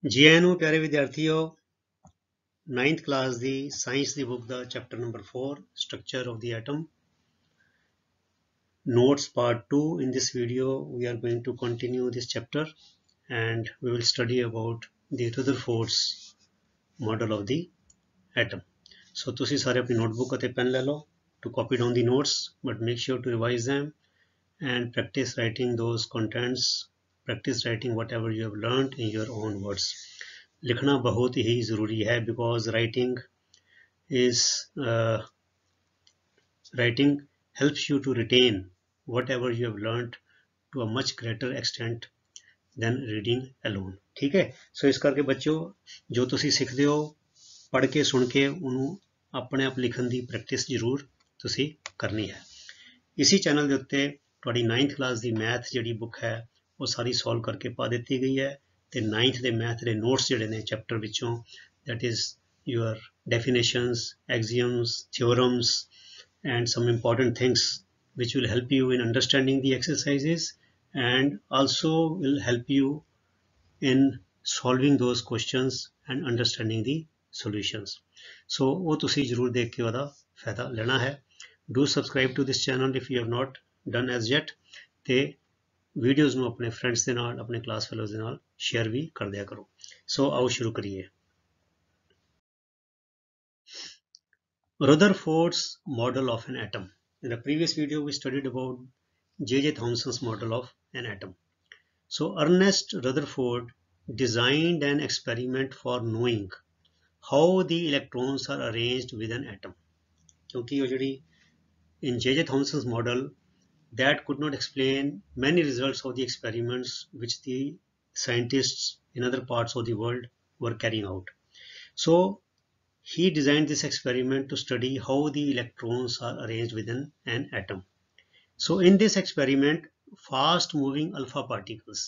जी आए नूं प्यारे विद्यार्थियों 9th क्लास दी साइंस दी बुक दा chapter number 4 structure of the atom notes part 2. In this video we are going to continue this chapter and we will study about the Rutherford's model of the atom. So ਤੁਸੀਂ ਸਾਰੇ ਆਪਣੀ notebook ਅਤੇ pen ਲੈ ਲਓ to copy down the notes, but make sure to revise them and practice writing those contents, practice writing whatever you have learned in your own words. लिखना बहुत ही ज़रूरी है because writing helps you to retain whatever you have learned to a much greater extent than reading alone. ठीक है, सो इस करके बच्चों जो तुसी सीखते हो पढ़ के सुन के उन्होंने अपने आप लिखन की प्रैक्टिस जरूर तुसी करनी है। इसी चैनल के उत्ते तुहाडी 9th क्लास की मैथ जी बुक है वो सारी सॉल्व करके पा दी गई है तो 9th के मैथ के नोट्स जोड़े ने चैप्टर विचों that is your definitions, axioms, theorems and some important things which will help you in understanding the exercises and also will help you in solving those questions and understanding the solutions. So वो तुसी जरूर देख के वदा फायदा लेना है। Do subscribe to this channel if you have not done as yet ते videos ਨੂੰ अपने फ्रेंड्स ਦੇ ਨਾਲ अपने क्लास फेलोज़ ਦੇ ਨਾਲ शेयर भी कर दिया करो। सो आओ शुरू करिए। Rutherford's model of an atom. In the previous video we studied about J.J. Thomson's model of an atom. So Ernest Rutherford designed an experiment for knowing how the electrons are arranged with an atom. क्योंकि वो जड़ी in J.J. Thomson's model that could not explain many results of the experiments which the scientists in other parts of the world were carrying out. So he designed this experiment to study how the electrons are arranged within an atom. So in this experiment, fast moving alpha particles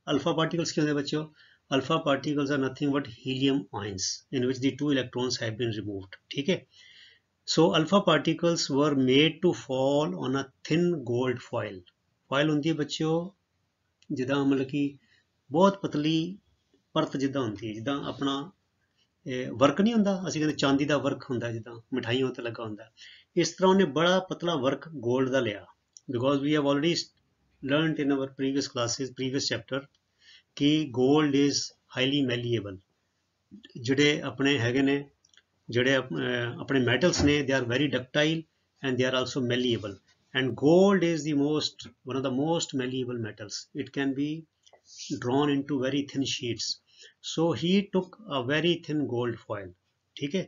क्या होते हैं बच्चों? Alpha particles are nothing but helium ions in which the 2 electrons have been removed. ठीक है, so alpha particles were made to fall on a thin gold foil. foil होती है बच्चों जिदा मतलब कि बहुत पतली परत जिदा होती है जिदा अपना वर्क नहीं होंदा ਅਸੀਂ ਕਹਿੰਦੇ ਚਾਂਦੀ ਦਾ ਵਰਕ ਹੁੰਦਾ ਜਿੱਦਾਂ ਮਿਠਾਈਆਂ ਉੱਤੇ ਲੱਗਾ ਹੁੰਦਾ ਇਸ ਤਰ੍ਹਾਂ ਉਹਨੇ ਬੜਾ ਪਤਲਾ ਵਰਕ 골ਡ ਦਾ ਲਿਆ because we have already learned in our previous classes previous chapter कि gold is highly malleable ਜਿਹੜੇ ਆਪਣੇ ਹੈਗੇ ਨੇ ਜਿਹੜੇ ਆਪਣੇ metals ਨੇ they are very ductile and they are also malleable and gold is the one of the most malleable metals. It can be drawn into very thin sheets. So he took a very thin gold foil. ठीक है,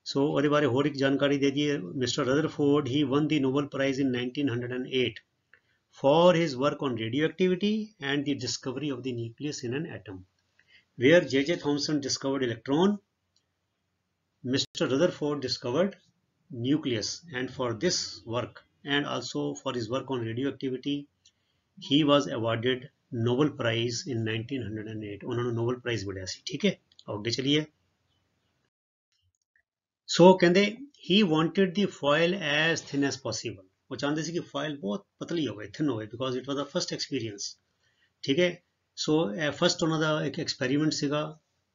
so ਉਹਦੇ ਬਾਰੇ ਹੋਰ ਇੱਕ ਜਾਣਕਾਰੀ ਦੇ ਦਈਏ। Mr. Rutherford he won the Nobel Prize in 1908 for his work on radioactivity and the discovery of the nucleus in an atom. Where J.J. Thomson discovered electron, Mr. Rutherford discovered nucleus, and for this work and also for his work on radioactivity he was awarded Nobel prize in 1908 उन्होंने Nobel prize मिलिया सी। ठीक है, आगे चलिए। So कहते he wanted the foil as thin as possible, वो चाहते सी कि फॉयल बहुत पतली होवे, थिन होवे, because it was the first experience. ठीक है, सो फर्स्ट उन्होंने एक एक्सपेरिमेंट सीगा,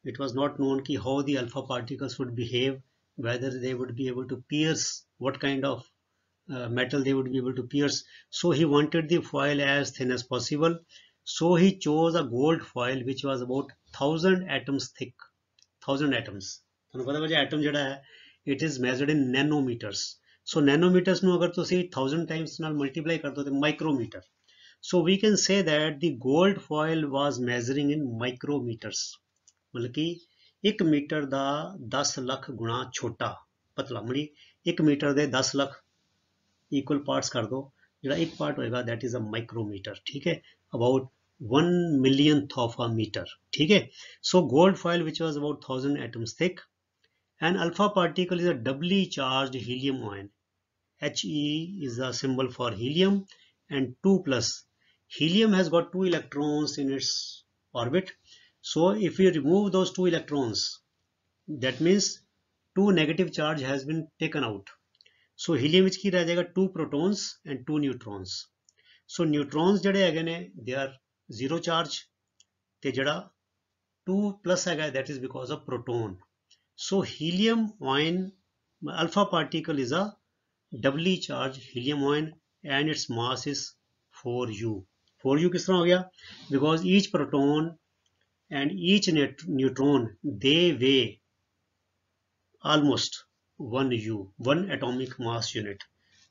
इट वाज नॉट नोन कि how the alpha particles would behave, whether they would be able to pierce, what kind of metal they would be able to pierce. So he wanted the foil as thin as possible. So he chose a gold foil which was about 1000 atoms thick. 1000 atoms. ਤੁਹਾਨੂੰ ਪਤਾ ਵਜੇ atom ਜਿਹੜਾ ਹੈ it is measured in nanometers. So nanometers ਨੂੰ ਅਗਰ ਤੁਸੀਂ 1000 times ਨਾਲ multiply ਕਰ ਦੋ ਤੇ micrometer. So we can say that the gold foil was measuring in micrometers. मतलब कि 1 मीटर ਦਾ 10 ਲੱਖ ਗੁਣਾ ਛੋਟਾ ਪਤਲਾ, मतलब 1 मीटर ਦੇ 10 ਲੱਖ इक्वल पार्ट्स कर दो, जो एक पार्ट होएगा दैट इज अ माइक्रोमीटर। ठीक है, about 1 millionth of a meter। ठीक है, so gold foil which was about 1000 atoms thick and alpha particle is a doubly charged helium ion. He is the symbol for helium and 2 plus. Helium has got 2 electrons in its orbit, so if we remove those 2 electrons that means 2 negative charge has been taken out. So helium which की रह जाएगा 2 protons and 2 neutrons. So neutrons जड़े हैगे ने they are 0 charge ते जड़ा 2+ हैगा, that is because of proton. So helium ion alpha particle is a doubly charged helium ion and its mass is 4u. 4u किस तरह हो गया? Because each proton and each neutron they weigh almost 1u, 1 atomic mass unit.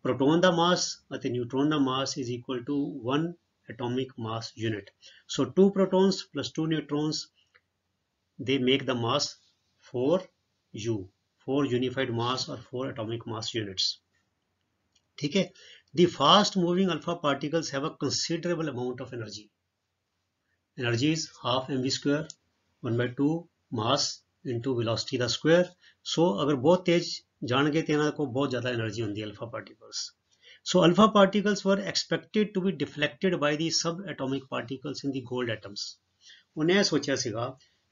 Proton the mass ਅਤੇ neutron the mass is equal to 1 atomic mass unit. So 2 protons plus 2 neutrons, they make the mass 4u, 4 unified mass or 4 atomic mass units. ठीक है? The fast moving alpha particles have a considerable amount of energy. Energy is half mv square 1/2 mass into velocity the square. So अगर बहुत तेज जाएंगे तो इन्हां को बहुत ज़्यादा एनर्जी होती है alpha particles. So alpha particles were expected to be deflected by the subatomic particles in the gold atoms. उन्हें सोचा सीगा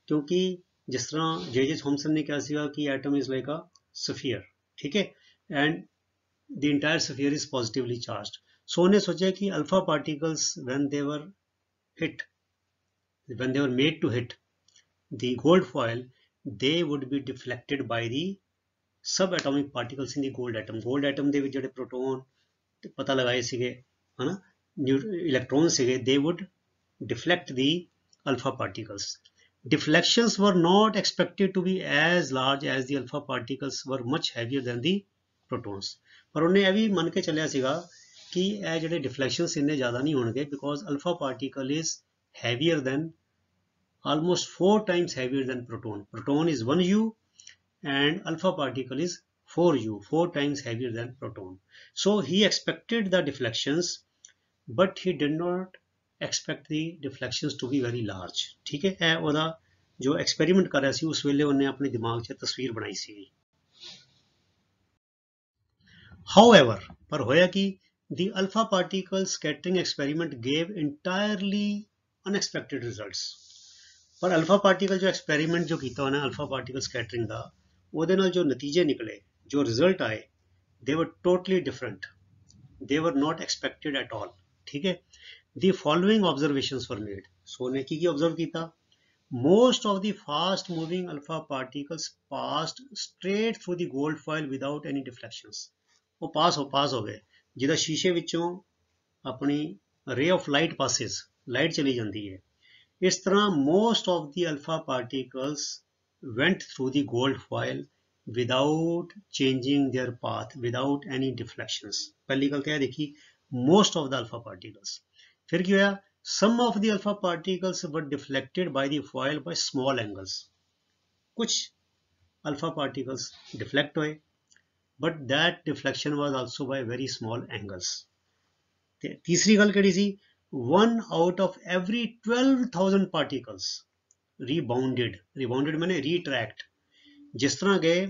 क्योंकि जिस तरह जे थॉमसन ने क्या सीगा कि atom is like a sphere, ठीक है, and the entire sphere is positively charged. So उन्हें सोचा कि alpha particles when they were made to hit the gold foil, they would be deflected by the subatomic particles in the gold atom. Gold atom ਦੇ ਵਿੱਚ ਜਿਹੜੇ proton ਪਤਾ ਲਗਾਏ ਸੀਗੇ ਹਨਾ, ਇਲੈਕਟ੍ਰੋਨ ਸੀਗੇ, they would deflect the alpha particles. Deflections were not expected to be as large as the alpha particles were much heavier than the protons. ਪਰ ਉਹਨੇ ਇਹ ਵੀ ਮੰਨ ਕੇ ਚੱਲਿਆ ਸੀਗਾ ਕਿ ਇਹ ਜਿਹੜੇ deflections ਇੰਨੇ ਜ਼ਿਆਦਾ ਨਹੀਂ ਹੋਣਗੇ because alpha particle is heavier than almost 4 times heavier than proton. Proton is 1u and alpha particle is 4u, 4 times heavier than proton. So he expected the deflections, but he did not expect the deflections to be very large. ठीक है, ਇਹ ਉਹਦਾ जो experiment कर रहा ਸੀ ਉਸ ਵੇਲੇ ਉਹਨੇ ਆਪਣੇ ਦਿਮਾਗ 'ਚ ਤਸਵੀਰ ਬਣਾਈ ਸੀ. However, पर होया कि the alpha particle scattering experiment gave entirely unexpected results. पर अल्फा पार्टिकल जो एक्सपेरीमेंट जो किया उन्हें अल्फा पार्टिकल स्कैटरिंग का ਉਹਦੇ ਨਾਲ जो नतीजे निकले, जो रिजल्ट आए, they were totally different. They were not expected at all. ठीक है? The following observations were made. So ने की ऑब्जर्व किया? Most of the fast moving alpha particles passed straight through the gold foil without any deflections. वो पास हो गए जिदा शीशे विचों अपनी ray of light passes, light चली जाती है. इस तरह most of the alpha particles went through the gold foil without changing their path, without any deflections. पहली गल क्या देखी? Most of the alpha particles. फिर क्या हुआ? Some of the alpha particles were deflected by the foil by small angles. कुछ alpha particles deflect हुए, but that deflection was also by very small angles. तीसरी गल केड़ी सी? 1 out of every 12,000 particles rebounded. Rebounded माने retract. जिस तरह गए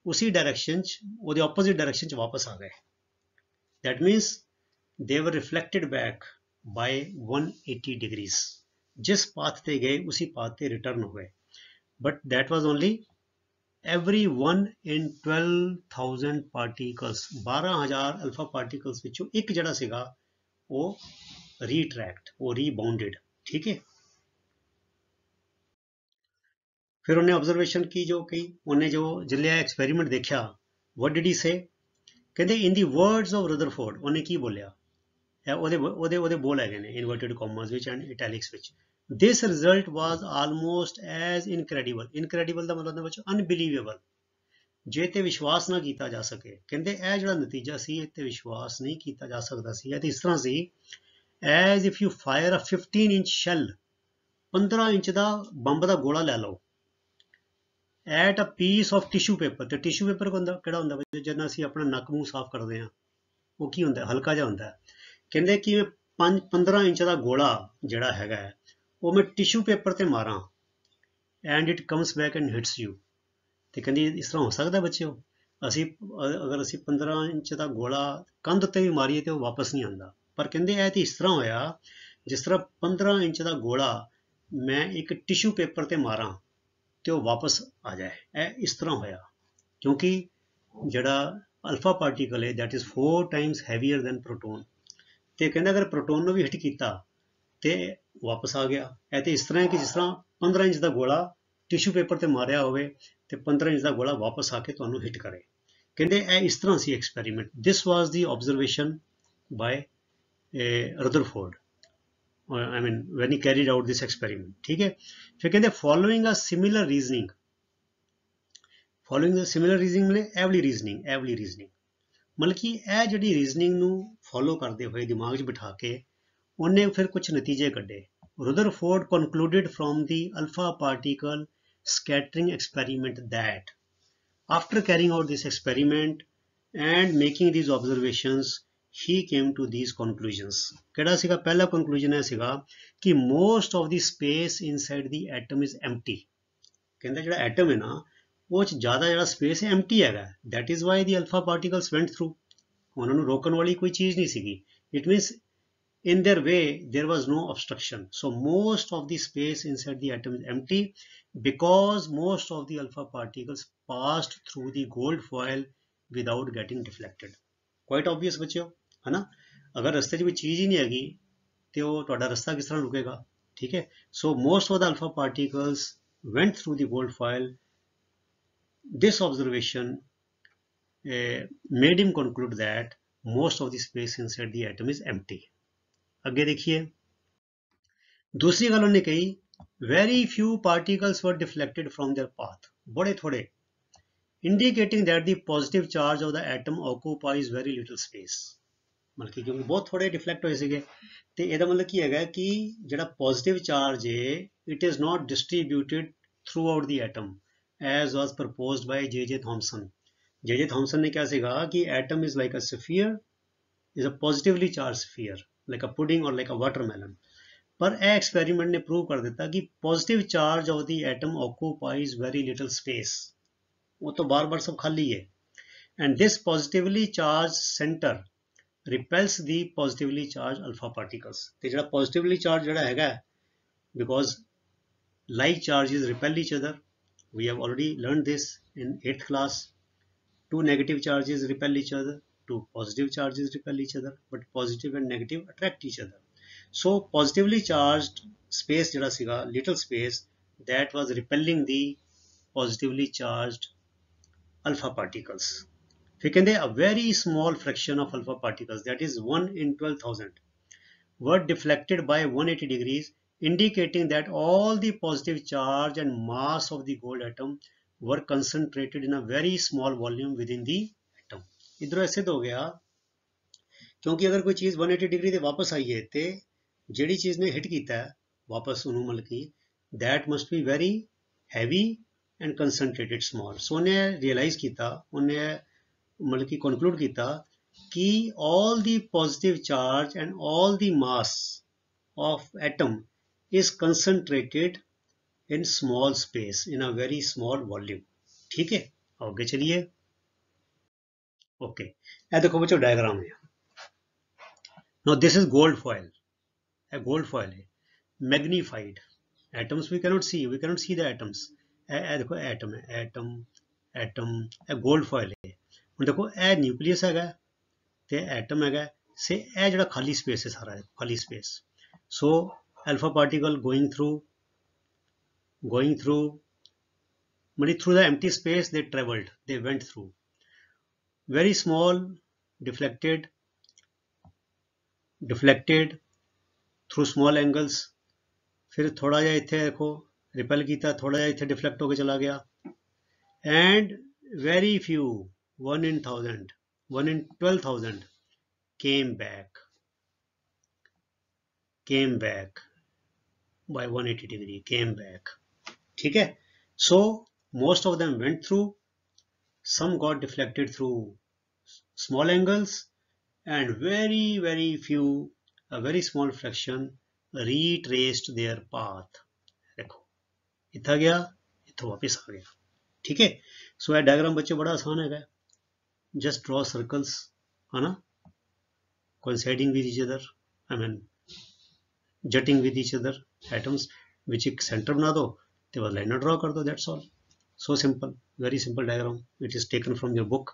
उसी डायरेक्शन वो ऑपोजिट डायरेक्शन च वापस आ गए. That means they were reflected back by 180 degrees. जिस पाथ पे गए उसी पाथ पे रिटर्न हुए. But that was only every 1 in 12,000 particles. 12,000 alpha particles विचों एक जड़ा सीगा वो रिट्रैक्ट, वो रीबाउंडेड. ठीक है? फिर उन्हें ऑब्जर्वेशन की जो की उन्हें जो जिले एक्सपेरिमेंट देखा, व्हाट डिड ही से? कहते इन दी वर्ड्स ऑफ रदरफोर्ड उन्हें की बोलिया, ਉਹਦੇ ਬੋਲ ਹੈਗੇ ਨੇ ਇਨਵਰਟਡ ਕਾਮਸ ਵਿੱਚ ਐਂਡ ਇਟੈਲਿਕਸ ਵਿੱਚ. ਦਿਸ ਰਿਜ਼ਲਟ ਵਾਜ਼ ਆਲਮੋਸਟ ਐਜ਼ ਇਨਕ੍ਰੈਡੀਬਲ. ਇਨਕ੍ਰੈਡੀਬਲ ਦਾ ਮਤਲਬ ਹੁੰਦਾ ਬੱਚੋ ਅਨਬਿਲੀਵੇਬਲ, ਜੇ ਤੇ ਵਿਸ਼ਵਾਸ ਨਾ ਕੀਤਾ ਜਾ ਸਕੇ. ਕਹਿੰਦੇ ਇਹ ਜਿਹੜਾ ਨਤੀਜਾ ਸੀ ਇਹ ਤੇ ਵਿਸ਼ਵਾਸ ਨਹੀਂ ਕੀਤਾ ਜਾ ਸਕਦਾ ਸੀ. ਇਹ ਤੇ ਇਸ ਤਰ੍ਹਾਂ ਸੀ as if you fire a 15-inch shell, 15 inch ਦਾ ਬੰਬ ਦਾ ਗੋਲਾ ਲੈ ਲਓ at a piece of tissue paper. ਤੇ ਟਿਸ਼ੂ ਪੇਪਰ ਕਿਹੜਾ ਹੁੰਦਾ ਬੱਚੋ? ਜਦੋਂ ਅਸੀਂ ਆਪਣਾ ਨੱਕ ਮੂੰਹ ਸਾਫ਼ ਕਰਦੇ ਹਾਂ ਉਹ ਕੀ ਹੁੰਦਾ? ਹਲਕਾ ਜਿਹਾ ਹੁੰਦਾ. ਕਹਿੰਦੇ ਕਿ 15 ਇੰਚ ਦਾ ਗੋਲਾ ਜਿਹੜਾ ਹੈਗਾ ਉਹ ਮੈਂ ਟਿਸ਼ੂ ਪੇਪਰ ਤੇ ਮਾਰਾਂ and it comes back and hits you. ਤੇ ਕਹਿੰਦੀ ਇਸ ਤਰ੍ਹਾਂ ਹੋ ਸਕਦਾ ਬੱਚਿਓ? ਅਗਰ ਅਸੀਂ 15 ਇੰਚ ਦਾ ਗੋਲਾ ਕੰਧ ਤੇ ਵੀ ਮਾਰੀਏ ਤੇ ਉਹ ਵਾਪਸ ਨਹੀਂ ਆਉਂਦਾ. ਪਰ ਕਹਿੰਦੇ ਇਹ ਤੇ ਇਸ ਤਰ੍ਹਾਂ ਹੋਇਆ ਜਿਸ ਤਰ੍ਹਾਂ 15 ਇੰਚ ਦਾ ਗੋਲਾ ਮੈਂ ਇੱਕ ਟਿਸ਼ੂ ਪੇਪਰ ਤੇ ਮਾਰਾਂ ਤੇ ਉਹ ਵਾਪਸ ਆ ਜਾਏ. ਇਹ ਇਸ ਤਰ੍ਹਾਂ ਹੋਇਆ ਕਿਉਂਕਿ ਜਿਹੜਾ ਅਲਫਾ ਪਾਰਟੀਕਲ ਹੈ that is 4 times heavier than proton. ਤੇ ਕਹਿੰਦਾ ਅਗਰ ਪ੍ਰੋਟੋਨ ਨੂੰ ਵੀ ਹਿੱਟ ਕੀਤਾ ਤੇ ਵਾਪਸ ਆ ਗਿਆ। ਇਹ ਤੇ ਇਸ ਤਰ੍ਹਾਂ ਹੈ ਕਿ ਜਿਸ ਤਰ੍ਹਾਂ 15 ਇੰਚ ਦਾ ਗੋਲਾ ਟਿਸ਼ੂ ਪੇਪਰ ਤੇ ਮਾਰਿਆ ਹੋਵੇ ਤੇ 15 ਇੰਚ ਦਾ ਗੋਲਾ ਵਾਪਸ ਆ ਕੇ ਤੁਹਾਨੂੰ ਹਿੱਟ ਕਰੇ। ਕਹਿੰਦੇ ਇਹ ਇਸ ਤਰ੍ਹਾਂ ਸੀ experiment. This was the observation ਬਾय Rutherford, I mean when he carried out this experiment। ठीक है, फिर कहते following a similar reasoning, following a similar reasoning मतलब एवली रीजनिंग मतलब कि ਇਹ ਜਿਹੜੀ ਰੀਜ਼ਨਿੰਗ ਨੂੰ ਫੋਲੋ ਕਰਦੇ ਹੋਏ ਦਿਮਾਗ 'ਚ ਬਿਠਾ ਕੇ ਉਹਨੇ ਫਿਰ ਕੁਝ ਨਤੀਜੇ ਕੱਢੇ। Rutherford concluded from the alpha particle scattering experiment that after carrying out this experiment and making these observations he came to these conclusions। ਕਿਹੜਾ ਸੀਗਾ ਪਹਿਲਾ conclusion ਇਹ ਸੀਗਾ ਕਿ most of the space inside the atom is empty। ਕਹਿੰਦਾ ਜਿਹੜਾ atom ਹੈ ਨਾ ਉਹ 'ਚ ਜ਼ਿਆਦਾ ਜਿਹੜਾ ਸਪੇਸ ਹੈ ਐਮਟੀ ਹੈਗਾ। that is why the alpha particles went through। ਉਹਨਾਂ ਨੂੰ ਰੋਕਣ ਵਾਲੀ ਕੋਈ ਚੀਜ਼ ਨਹੀਂ ਸੀਗੀ। it means in their way there was no obstruction, so most of the space inside the atom is empty because most of the alpha particles passed through the gold foil without getting deflected। quite obvious ਬੱਚਿਓ है ना। अगर रस्ते 'ਚ कोई चीज़ ही नहीं हैगी तो वो ਤੁਹਾਡਾ ਰਸਤਾ किस तरह रुकेगा। ठीक है, so most of the alpha particles went through the gold foil। This observation made him conclude that most of the space inside the atom is empty। आगे देखिए दूसरी गल उन्होंने कही very few particles were deflected from their path, बड़े थोड़े, indicating that the positive charge of the atom occupies very little space। मतलब कि क्योंकि बहुत थोड़े डिफ्लेक्ट होए सीगे ते ਇਹਦਾ मतलब ਕੀ ਹੈਗਾ ਕਿ ਜਿਹੜਾ ਪੋਜ਼ਿਟਿਵ ਚਾਰਜ ਹੈ it is not distributed throughout the atom as was proposed by J.J. Thomson। J.J. Thomson ने क्या सीखा कि atom is like a sphere, is a positively charged sphere like a pudding or like a watermelon। पर ਇਹ experiment ने prove कर दिता कि positive charge of the atom occupies very little space, वो तो बार बार सब खाली है। And this positively charge centre repels the positively charged alpha particles। ਤੇ ਜਿਹੜਾ positively charged ਜਿਹੜਾ ਹੈਗਾ because like charges repel each other, we have already learned this in 8th class। two negative charges repel each other, two positive charges repel each other, but positive and negative attract each other। so positively charged space ਜਿਹੜਾ ਸੀਗਾ little space that was repelling the positively charged alpha particles। फिर कहते a very small fraction of alpha particles, that is 1 in 12,000, were deflected by 180 degrees, indicating that all the positive charge and mass of the gold atom were concentrated in a very small volume within the atom। इधरों ऐसे तो हो गया क्योंकि अगर कोई चीज़ 180 degree से वापस आई है तो जिहड़ी चीज़ ने हिट किया है वापस उन्होंने मतलब कि that must be very heavy and concentrated small. So उन्हें रियलाइज़ किया, उन्हें मतलब कि कंक्लूड किया कि all the positive charge and all the mass of atom is concentrated in small space in a very small volume। ठीक है, आगे चलिए। ओके, ये देखो बच्चों डायग्राम है। Now this is gold foil, gold foil है magnified. Atoms we cannot see the atoms. देखो एटम है, एटम गोल्ड फॉयल है। ਹੁਣ देखो ਇਹ न्यूक्लियस हैगा ਤੇ एटम हैगा से ਇਹ ਜਿਹੜਾ खाली स्पेस है सारा है खाली space. So alpha particle going through मतलब through the empty space they traveled, they went through very small deflected through small angles। फिर थोड़ा जिहा इत्थे देखो रिपेल किया, थोड़ा जिहा इत्थे डिफ्लेक्ट होकर चला गया। And very few 1 in 1000 1 in 12,000 came back by 180 degree, came back। ठीक है, so most of them went through, some got deflected through small angles and very few, a very small fraction retraced their path। देखो इतना गया इतना वापस आ गया। ठीक है, सो यह डायग्राम बच्चे बड़ा आसान है, just draw circles है ना, coinciding with each other, I mean jutting with each other atoms, which एक center बना दो तो बस लाइनर ड्रॉ कर दो, that's all। so simple, very simple diagram। it is taken from your book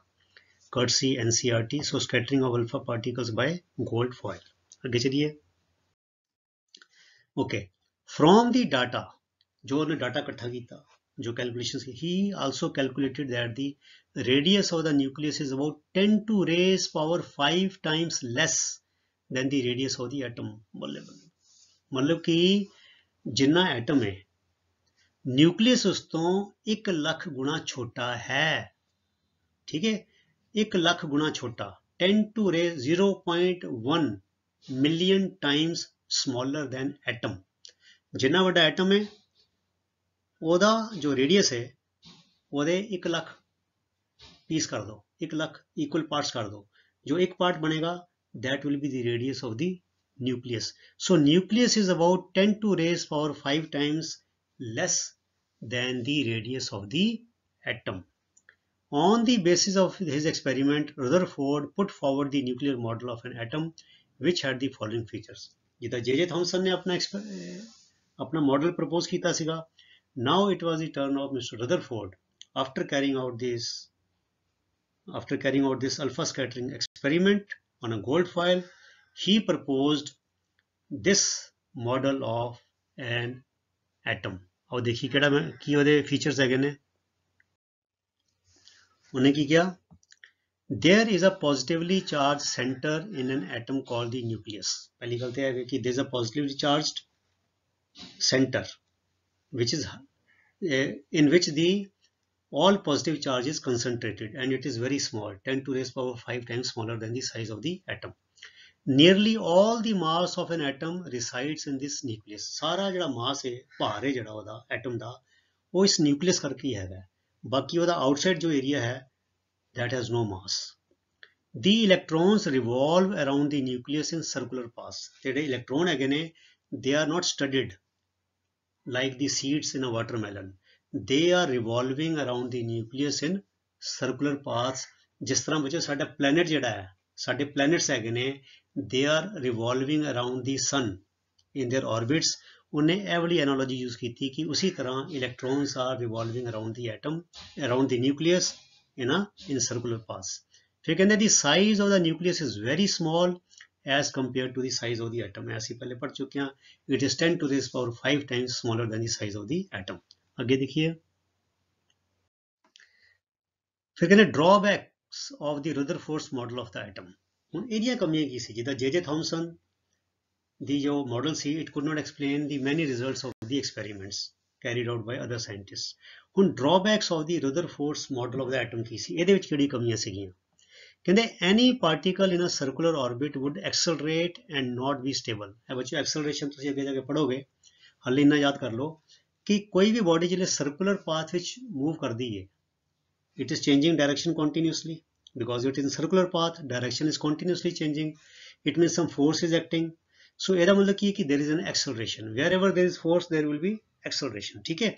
courtesy NCERT। so scattering of alpha particles by gold foil। आगे चलिए okay, from the data, जो उन्हें डाटा इकट्ठा किया, जो कैलकुलेशंस की, ही also calculated that the radius of the nucleus is about 10 to raise power 5 times less than the radius of the atom। मतलब कि जिन्ना एटम है, न्यूक्लियस उस तो 1 ਲੱਖ गुणा छोटा है। ठीक है, 1 ਲੱਖ गुणा छोटा, 10 to raise 0.1 million times smaller than atom। जिन्ना वड्डा एटम है, ओदा जो रेडियस है, ओदे 1 ਲੱਖ पीस कर दो, 1 ਲੱਖ इक्वल पार्ट्स कर दो, जो एक पार्ट बनेगा that will be the radius of the nucleus। So nucleus is about 10 to raise power 5 times less than the radius of the atom। On the basis of his experiment, Rutherford put forward the nuclear model of an atom which had the following features। जिदा J Thomson ने अपना model propose किया सीगा। Now it was the turn of Mr. Rutherford, after carrying out this alpha scattering experiment on a gold foil, he proposed this model of an atom। और देखिए केड़ा की ओदे फीचर्स है ने, उन्हें की क्या, there is a positively charged center in an atom called the nucleus। पहली गल तो है कि there is a positively charged center which is in which the all positive charge is concentrated and it is very small, 10 to raise power 5 times smaller than the size of the atom। Nearly all the mass of an atom resides in this nucleus। सारा जड़ा मास है, भार है जड़ा ओदा atom दा, वो इस न्यूक्लियस करके ही है। बाकी ओदा आउटसाइड जो एरिया है, that has no mass। The electrons revolve around the nucleus in circular paths। जेडे इलेक्ट्रॉन है ने, they are not studied like the seeds in a watermelon। They are revolving around the nucleus in circular paths। जिस तरह बच्चों साडा planet जेड़ा है, साडे प्लैनेट्स है ने, they are revolving around the sun in their orbits। उन्हें ए वाली एनालॉजी यूज की थी कि उसी तरह electrons are revolving around the atom, around the nucleus in circular paths। फिर कहते हैं the size of the nucleus is very small as compared to the size of the atom। ऐसे पहले पढ़ चुके हैं, it is 10 to raise power 5 times smaller than the size of the atom। आगे देखिए, फिर कहते हैं drawbacks of the Rutherford's model of the atom। ਹੁਣ ਇਹਦੀਆਂ ਕਮੀਆਂ ਕੀ ਸੀ, ਜਿੱਦਾਂ ਜੇ ਥਾਮਸਨ ਦੀ ਜੋ model C, it could not explain the many results of the experiments carried out by other scientists। ਹੁਣ drawbacks of the Rutherford's model of the atom ਕੀ ਸੀ, ਇਹਦੇ ਵਿੱਚ ਕਿਹੜੀ ਕਮੀਆਂ ਸੀਗੀਆਂ। ਕਹਿੰਦੇ any particle in a circular orbit would accelerate and not be stable। ਹੈ ਬੱਚਿਓ, acceleration ਤੁਸੀਂ ਅੱਗੇ ਜਾ ਕੇ ਪੜੋਗੇ, ਹਾਲੇ ਇੰਨਾ ਯਾਦ ਕਰ ਲਓ ਕਿ ਕੋਈ ਵੀ ਬੋਡੀ ਜਿਹੜੇ ਸਰਕੂਲਰ ਪਾਥ ਵਿੱਚ ਮੂਵ ਕਰਦੀ ਹੈ, it is changing direction continuously because it is in circular path, direction is continuously changing, it means some force is acting। so ਇਹਦਾ ਮਤਲਬ ਕੀ ਹੈ ਕਿ there is an acceleration, wherever there is force there will be acceleration। ठीक है,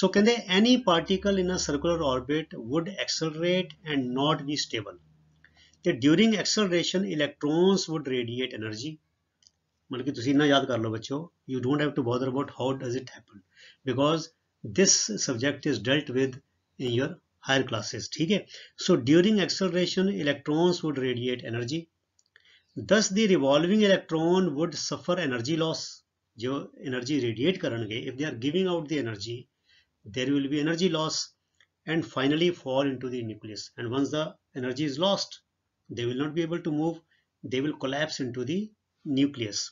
so ਕਹਿੰਦੇ any particle in a circular orbit would accelerate and not be stable। ਤੇ during acceleration electrons would radiate energy। मतलब कि ਤੁਸੀਂ ਇੰਨਾ याद कर लो बच्चों, you don't have to bother about how does it happen because this subject is dealt with in your higher classes। ठीक है, so during acceleration electrons would radiate energy, thus the revolving electron would suffer energy loss। जो energy radiate करेंगे, if they are giving out the energy, there will be energy loss and finally fall into the nucleus। and once the energy is lost, they will not be able to move, they will collapse into the nucleus।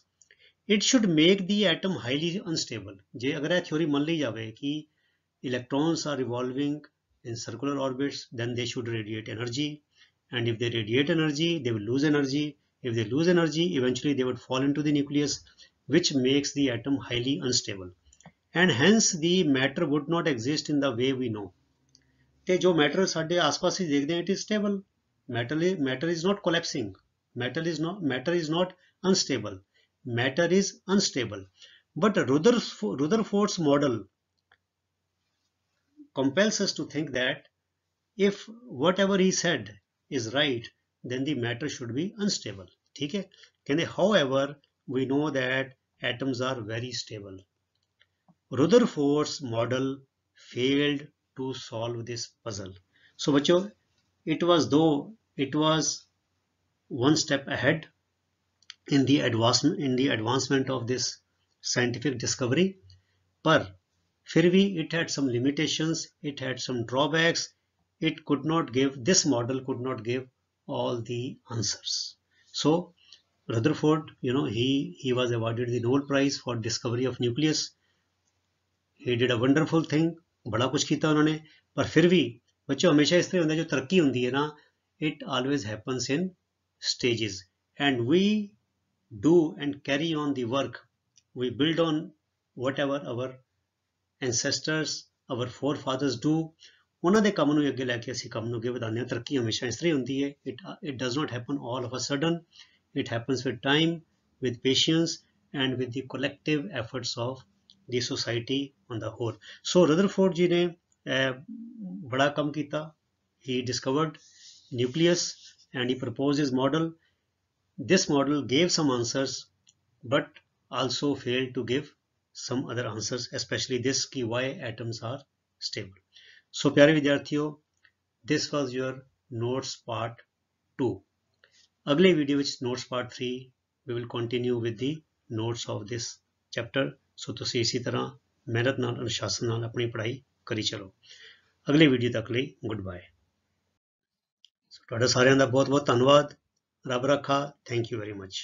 it should make the atom highly unstable। जे अगर यह theory मान ली जाए कि electrons are revolving in circular orbits, then they should radiate energy, and if they radiate energy they will lose energy, if they lose energy eventually they would fall into the nucleus, which makes the atom highly unstable and hence the matter would not exist in the way we know। ਤੇ ਜੋ matter ਸਾਡੇ ਆਸ-ਪਾਸ ਹੀ ਦੇਖਦੇ ਹਾਂ, it is stable। matter is not collapsing, matter is not unstable, matter is unstable। but Rutherford's model compels us to think that if whatever he said is right, then the matter should be unstable। ठीक है, कहते however we know that atoms are very stable। Rutherford's model failed to solve this puzzle। so बच्चों, it was one step ahead in the advancement of this scientific discovery, पर फिर भी it had some limitations, it had some drawbacks. It could not give, this model could not give all the answers. So Rutherford, he was awarded the Nobel Prize for discovery of nucleus. He did a wonderful thing, बड़ा कुछ किया उन्होंने, पर फिर भी बच्चों हमेशा इस तरह होता है, जो तरक्की होती है ना, it always happens in stages, and we do and carry on the work. We build on whatever our ancestors, our forefathers do. ਉਹਨਾਂ ਦੇ ਕੰਮ ਨੂੰ ਅੱਗੇ ਲੈ ਕੇ ਅਸੀਂ ਕੰਮ ਨੂੰ ਅੱਗੇ ਵਧਾਉਂਦੇ ਹਾਂ। ਤਰੱਕੀ ਹਮੇਸ਼ਾ ਇਸ ਤਰ੍ਹਾਂ ਹੁੰਦੀ ਹੈ। It does not happen all of a sudden. It happens with time, with patience, and with the collective efforts of the society on the whole. So Rutherford जी ने बड़ा काम किया. He discovered nucleus and he proposed his model. This model gave some answers, but also failed to give some other answers, especially this कि why atoms are stable. So प्यारे विद्यार्थियों, this was your notes part 2. अगले video ਵਿੱਚ notes part 3 we will continue with the notes of this chapter. So ਤੁਸੀਂ ਇਸੇ ਤਰ੍ਹਾਂ ਮਿਹਨਤ ਨਾਲ ਅਨੁਸ਼ਾਸਨ ਨਾਲ ਆਪਣੀ ਪੜ੍ਹਾਈ ਕਰੀ ਚਲੋ। ਅਗਲੇ ਵੀਡੀਓ ਤੱਕ ਲਈ ਗੁੱਡ ਬਾਏ। ਤੁਹਾਡਾ ਸਾਰਿਆਂ ਦਾ ਬਹੁਤ ਬਹੁਤ ਧੰਨਵਾਦ। ਰੱਬ ਰੱਖਾ। Thank you very much.